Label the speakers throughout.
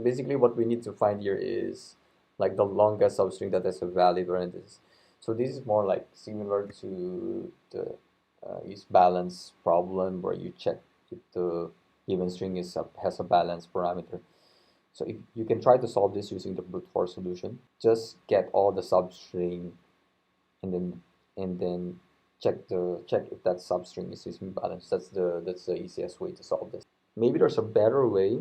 Speaker 1: Basically, what we need to find here is like the longest substring that has a valid parenthesis. So this is more like similar to the is balance problem where you check if the given string has a balance parameter. So if you can try to solve this using the brute force solution, just get all the substring and then check if that substring is using balance. That's the easiest way to solve this. Maybe there's a better way,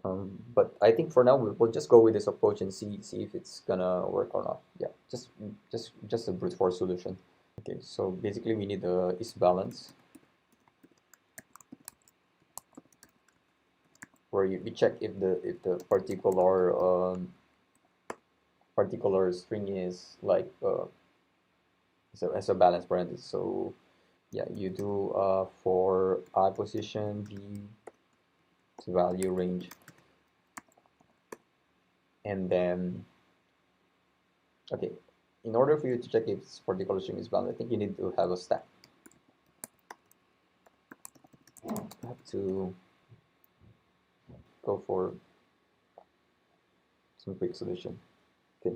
Speaker 1: but I think for now we'll just go with this approach and see if it's gonna work or not. Yeah, just a brute force solution. Okay, so basically we need the is balance where we check if the particular string is like as a balance parenthesis. So yeah, you do for I position b to value range, and then okay, in order for you to check if this particular string is valid, I think you need to have a stack. You have to go for some quick solution. Okay.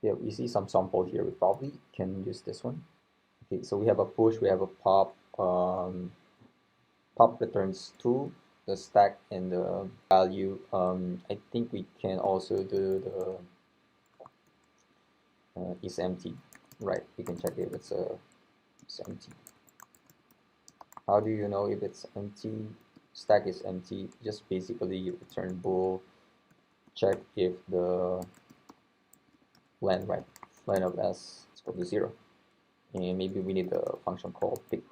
Speaker 1: Yeah, we see some sample here. We probably can use this one. Okay, so we have a push, we have a pop. Pop returns 2, the stack and the value. I think we can also do the is empty, right? We can check if it's empty. How do you know if it's empty? Stack is empty. Just basically return bool, check if the len, right? Len of s is equal to 0, and maybe we need a function called pick.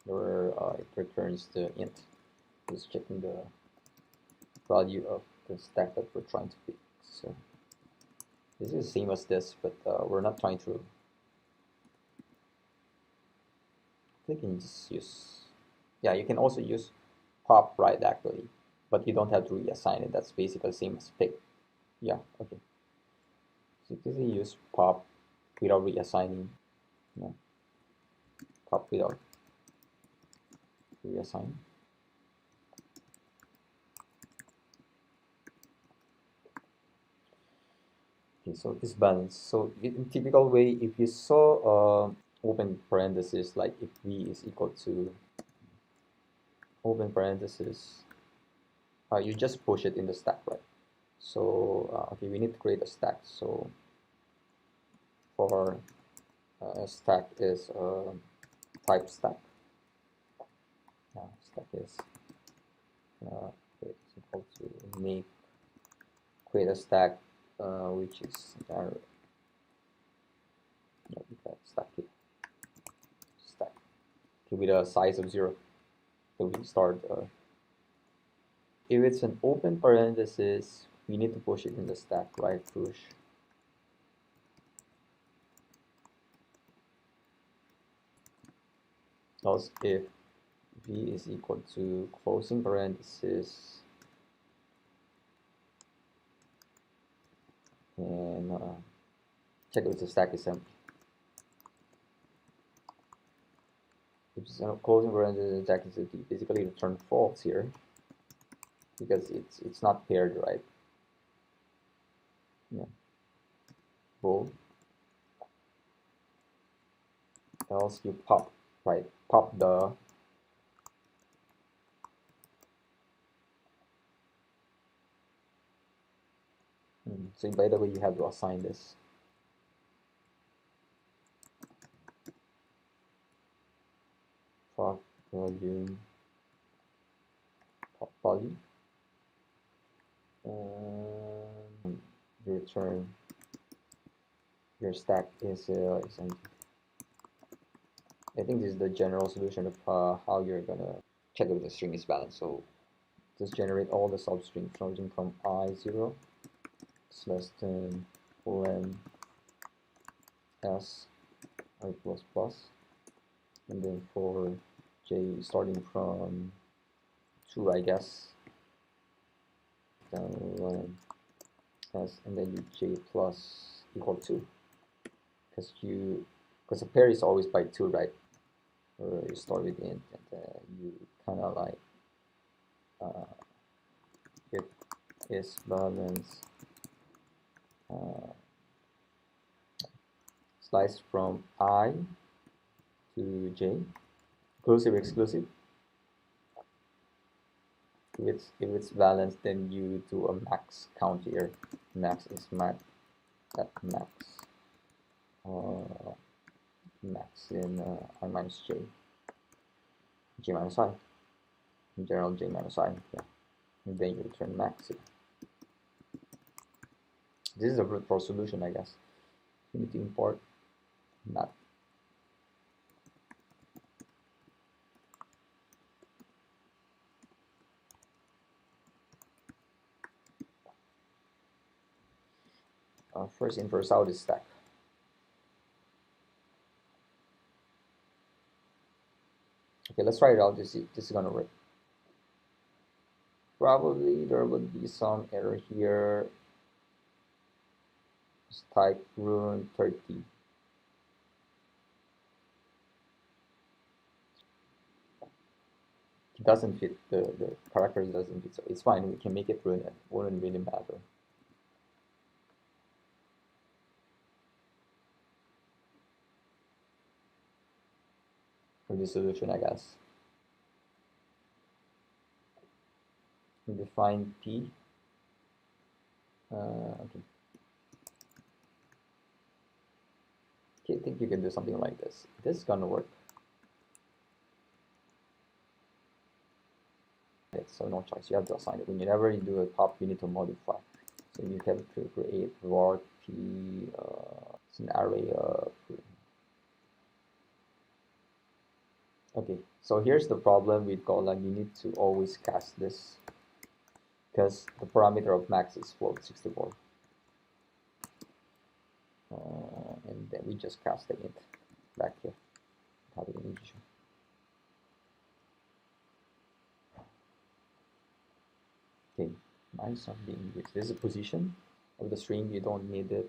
Speaker 1: Where it returns the int. Just checking the value of the stack that we're trying to pick. So this is the same as this, but we're not trying to. I think you can just use. Yeah, you can also use pop right actually, but you don't have to reassign it. That's basically the same as pick. Yeah, okay. So you can use pop without reassigning. Yeah, pop without reassign. Okay, so it's balanced. So in typical way, if you saw open parenthesis, like if v is equal to open parenthesis, you just push it in the stack, right? So okay, we need to create a stack. So for a stack is type stack. Stack is it's equal to make create a stack which is stack here. Stack okay, with a size of 0. So we start. If it's an open parenthesis, we need to push it in the stack, right? Push. Else if v is equal to closing parenthesis and check if the stack is empty. If it's a closing parenthesis, stack is empty. Basically, return false here because it's not paired, right? Yeah. Bool. Else you pop, right? Pop the so by the way, you have to assign this. Pop volume, pop volume, and return your stack is empty. I think this is the general solution of how you're gonna check if the string is balanced. So just generate all the substrings starting from I0 is less than len s I plus plus, and then for j starting from 2, I guess, then len s, and then you j plus equal 2 because you because a pair is always by 2, right? Or you start with int, and you kind of like it is balance slice from I to J, inclusive, exclusive. If it's balanced, then you do a max count here. Max is max at max, max in I minus J, J minus I, in general J minus I, yeah. And then you return max here. This is a brute force solution, I guess. You need to import that. First in, first out is stack. Okay, let's try it out to see if this is gonna work. Probably there would be some error here. Just type rune 30. It doesn't fit, the characters doesn't fit, so it's fine, we can make it rune, it wouldn't really matter. For this solution, I guess. We define P. Okay. I think you can do something like this. This is gonna work. So no choice, you have to assign it. Whenever you do a pop, you need to modify. So you have to create var P, it's an array of. Okay, so here's the problem with Golang. You need to always cast this because the parameter of max is float 64. And then we just cast the int back here, having an integer. Okay, nice of being used. This is a position of the string, you don't need it.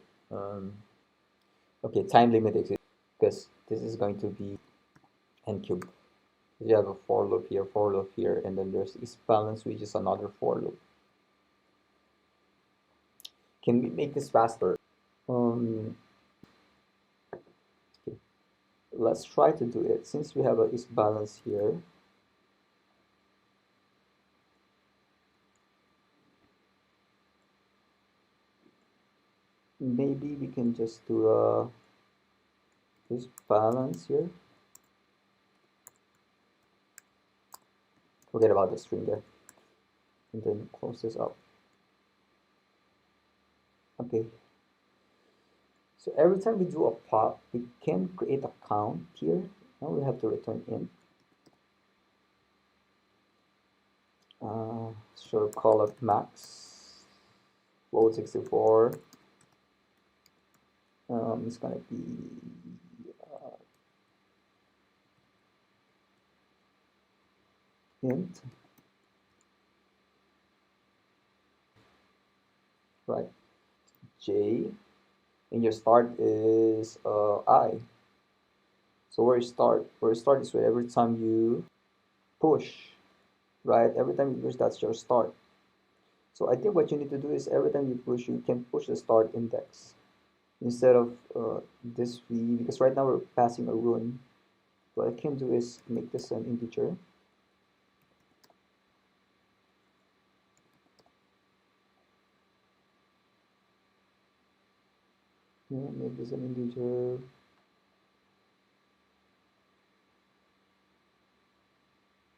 Speaker 1: Okay, time limit exists because this is going to be n cubed. You have a for loop here, and then there's is balance, which is another for loop. Can we make this faster? Okay. Let's try to do it. Since we have a is balance here, maybe we can just do a is balance here. Forget about the string there, and then close this up. Okay, so every time we do a pop, we can create a count here. Now we have to return int. So call it max float 64. It's gonna be int, right? J, and your start is I. So where you start is where every time you push, right? Every time you push, that's your start. So I think what you need to do is every time you push, you can push the start index instead of this v, because right now we're passing a rune. What I can do is make this an integer. Yeah, make this an integer.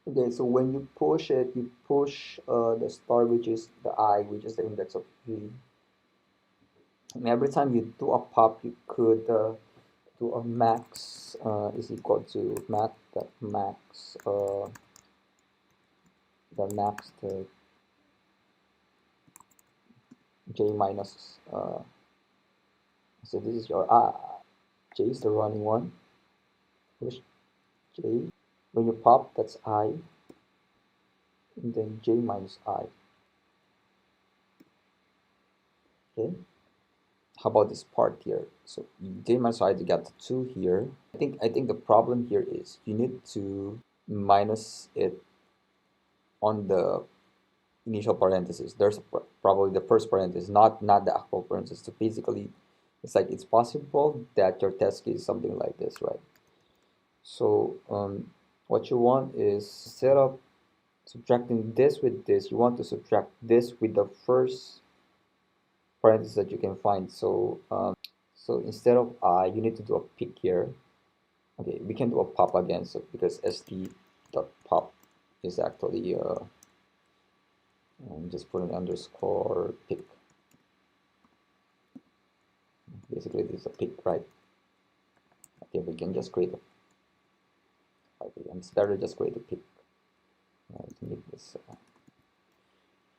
Speaker 1: Okay, so when you push it, you push the star, which is the I, which is the index of v. And every time you do a pop, you could do a max is equal to the max to j minus so this is your j is the running one. Push j. When you pop, that's I, and then j minus I. Okay. how about this part here? So j minus I, you got the 2 here. I think the problem here is you need to minus it on the initial parenthesis. There's probably the first parenthesis, not the actual parenthesis. So basically, it's like it's possible that your test case is something like this, right? So what you want is, instead of subtracting this with this, you want to subtract this with the first parenthesis that you can find. So instead of I, you need to do a pick here. Okay, we can do a pop again. So because st dot pop is actually just put an underscore pick. Basically, this is a pick, right? Okay, we can just create a. Okay, it's better just create a pick. To make this.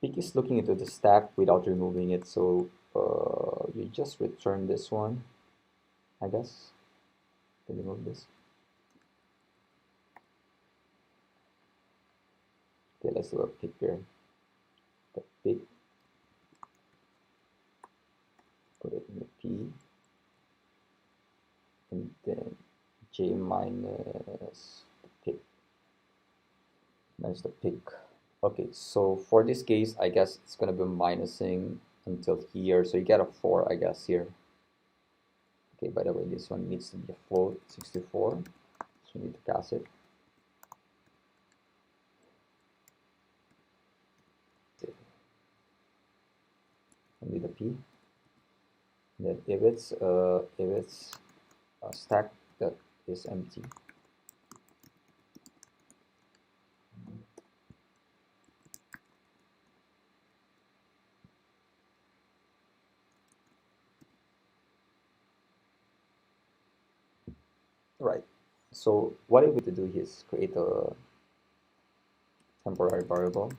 Speaker 1: Pick is looking into the stack without removing it, so you just return this one, I guess. Can remove this. Okay, let's do a pick here. The pick, put it in the P, and then J minus the pick. Minus the pick. Okay, so for this case, I guess it's gonna be minusing until here, so you get a 4, I guess, here. Okay, by the way, this one needs to be a float, 64, so you need to pass it. Only the P. And then if it's a stack that is empty, right? So what we need to do is create a temporary variable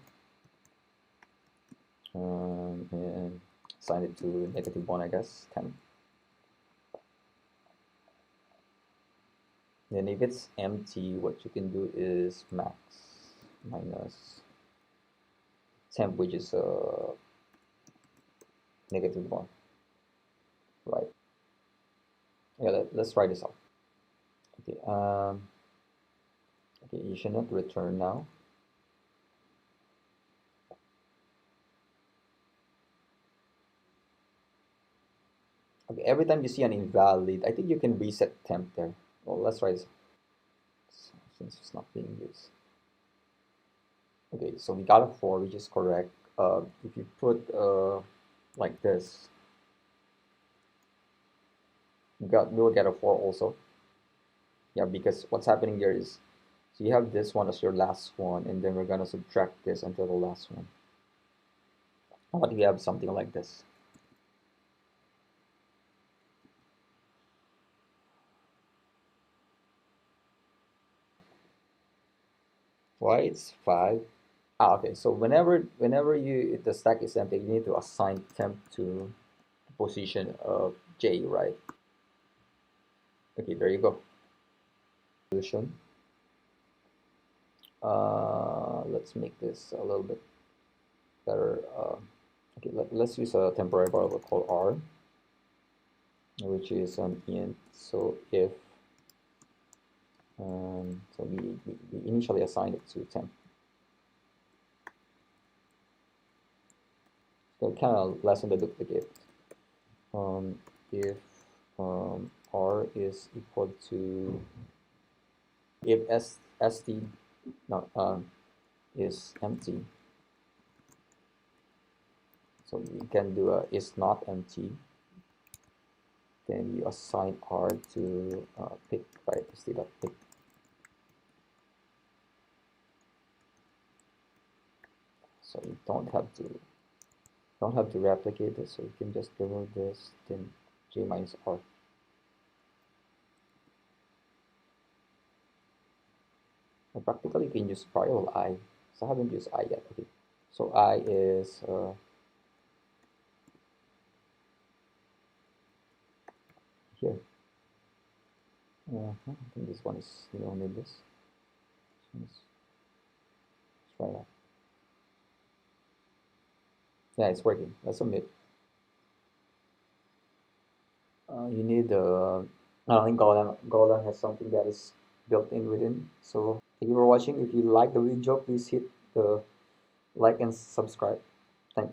Speaker 1: and assign it to -1, I guess, 10. Then if it's empty, what you can do is max minus temp, which is -1, right? Yeah, let's try this out. Okay, okay, you should not return now. Okay, every time you see an invalid, I think you can reset temp there. Well, let's try this since it's not being used. Okay, so we got a 4, which is correct. If you put like this, you will get a 4 also. Yeah, because what's happening there is, so you have this one as your last one, and then we're gonna subtract this until the last one. How about we have something like this? Why it's 5? Ah, okay. So whenever the stack is empty, you need to assign temp to the position of J, right? Okay, there you go. Solution. Let's make this a little bit better. Okay, let's use a temporary variable called R, which is an int. So if so we initially assigned it to temp. So kind of lessen the duplicate. If R is equal to, if st no, is empty, so we can do a is not empty, then you assign R to pick, right? st.pick. So you don't have to replicate this, so you can just remove this, then j minus R. And practically you can use variable I, so I haven't used I yet. Okay, so I is here. I think this one is, you don't need this. Let's try that. Yeah, it's working. Let's submit. You need I think Golang has something that is built in within. So thank you for watching. If you like the video, please hit the like and subscribe.